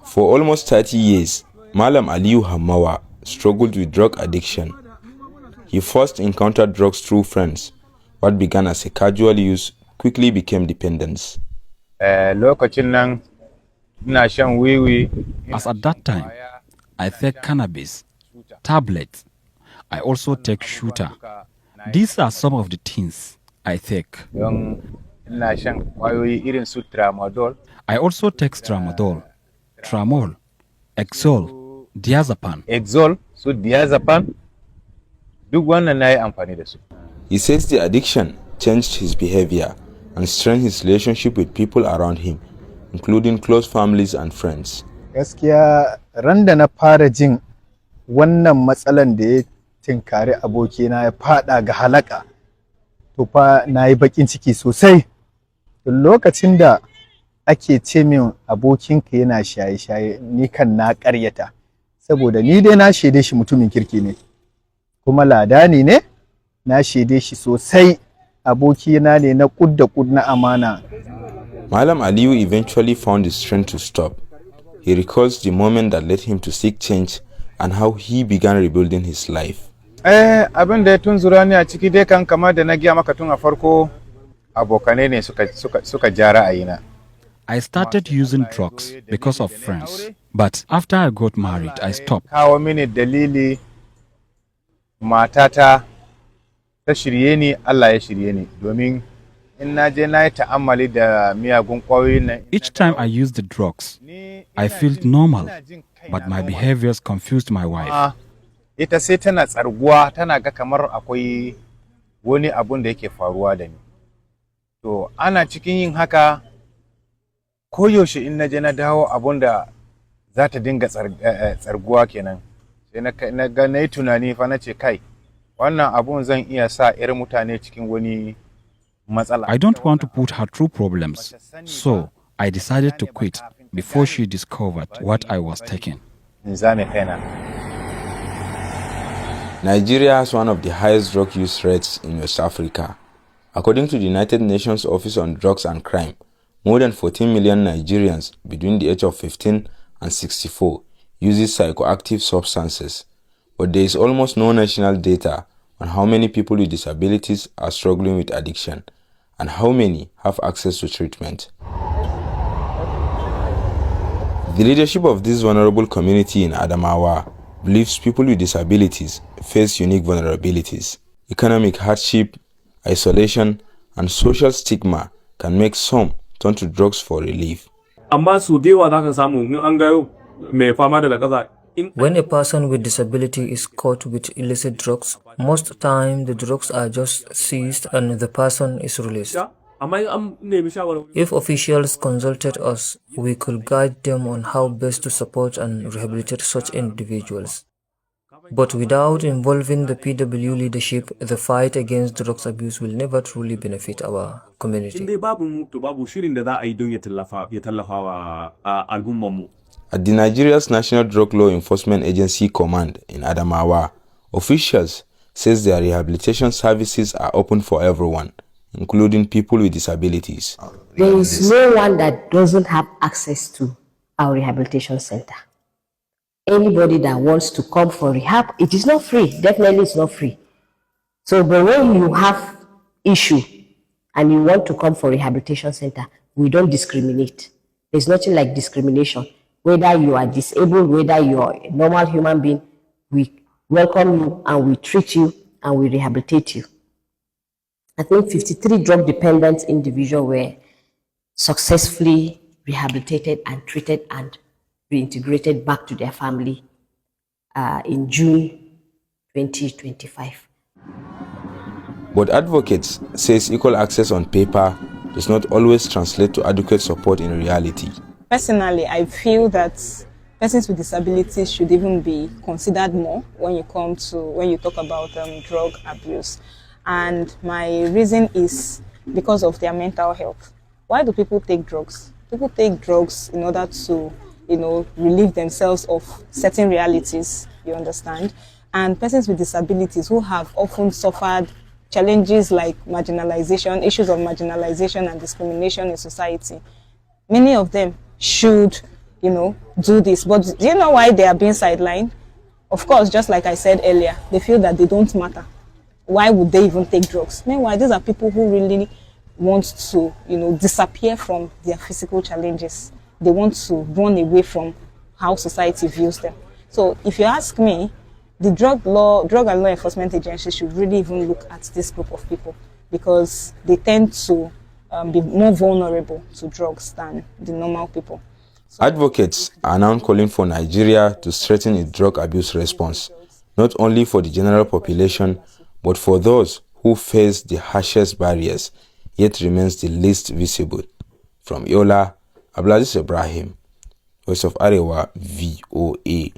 For almost 30 years, Malam Aliyu Hammawa struggled with drug addiction. He first encountered drugs through friends. What began as a casual use quickly became dependence. As at that time, I take cannabis, tablets. I also take shooter. These are some of the things I take. I also take tramadol, tramol, exol, diazepam. He says the addiction changed his behavior and strengthened his relationship with people around him, including close families and friends. Gaskiya ran da na fara jin wannan matsalan da ya tinkari abokina ya fada ga halaka, to fa nayi bakin ciki sosai. Lokacin da ake ce min abokinka yana shaye-shaye, ni kan na ƙaryata, saboda ni dai na shaide shi mutumin kirki ne, kuma ladani ne, na shaide shi sosai, abokina ne na kud da kud na amana. Malam Aliyu eventually found the strength to stop. He recalls the moment that led him to seek change and how he began rebuilding his life. Abin da ya tunzura ni a ciki dai kan kama da na giya maka tun a farko, abokanai ne suka ja ra'ayina. I started using drugs because of friends, but after I got married, I stopped. Kawo mini dalili matata ta shirye ni, Allah ya shirye ni, domin in na je na yi ta'ammali da miyagun ƙwayoyin nan. Each time I used the drugs, I felt normal, but my behaviors confused my wife. Ita sai tana tsarguwa, tana ga kamar akwai wani abun da yake faruwa da ni. To ana cikin yin haka, koyaushe in na je na dawo abun da za ta dinga tsarguwa kenan. Sai na yi tunani fa na ce kai, wannan abun zan iya sa 'yar mutane cikin wani matsala. I don't want to put her through problems, so I decided to quit before she discovered what I was taking. Nigeria has one of the highest drug use rates in West Africa. According to the United Nations Office on Drugs and Crime, more than 14 million Nigerians between the age of 15 and 64 uses psychoactive substances, but there is almost no national data on how many people with disabilities are struggling with addiction and how many have access to treatment. The leadership of this vulnerable community in Adamawa believes people with disabilities face unique vulnerabilities. Economic hardship, isolation, and social stigma can make some turn to drugs for relief. When a person with disability is caught with illicit drugs, most time the drugs are just seized and the person is released. If officials consulted us, we could guide them on how best to support and rehabilitate such individuals. But without involving the PW leadership, the fight against drugs abuse will never truly benefit our community. At the Nigeria's National Drug Law Enforcement Agency Command in Adamawa, officials says their rehabilitation services are open for everyone, including people with disabilities. There is no one that doesn't have access to our rehabilitation center. Anybody that wants to come for rehab, it is not free. Definitely it's not free. So, but when you have issue and you want to come for rehabilitation center, we don't discriminate. There's nothing like discrimination. Whether you are disabled, whether you are a normal human being, we welcome you and we treat you and we rehabilitate you. I think 53 drug-dependent individuals were successfully rehabilitated and treated and reintegrated back to their family in June 2025. But advocates says equal access on paper does not always translate to adequate support in reality. Personally, I feel that persons with disabilities should even be considered more when you talk about drug abuse. And my reason is because of their mental health. Why do people take drugs? People take drugs in order to, relieve themselves of certain realities, you understand? And persons with disabilities who have often suffered challenges like marginalization, issues of marginalization and discrimination in society, Many of them should, do this. But do you know why they are being sidelined? Of course, just like I said earlier, they feel that they don't matter. Why would they even take drugs? Meanwhile, these are people who really want to, disappear from their physical challenges. They want to run away from how society views them. So if you ask me, the drug and law enforcement agencies should really even look at this group of people, because they tend to be more vulnerable to drugs than the normal people. Advocates are now calling for Nigeria to strengthen its drug abuse response, not only for the general population, but for those who face the harshest barriers, yet remains the least visible. From Yola, Abdulaziz Ibrahim, Voice of Arewa, VOA.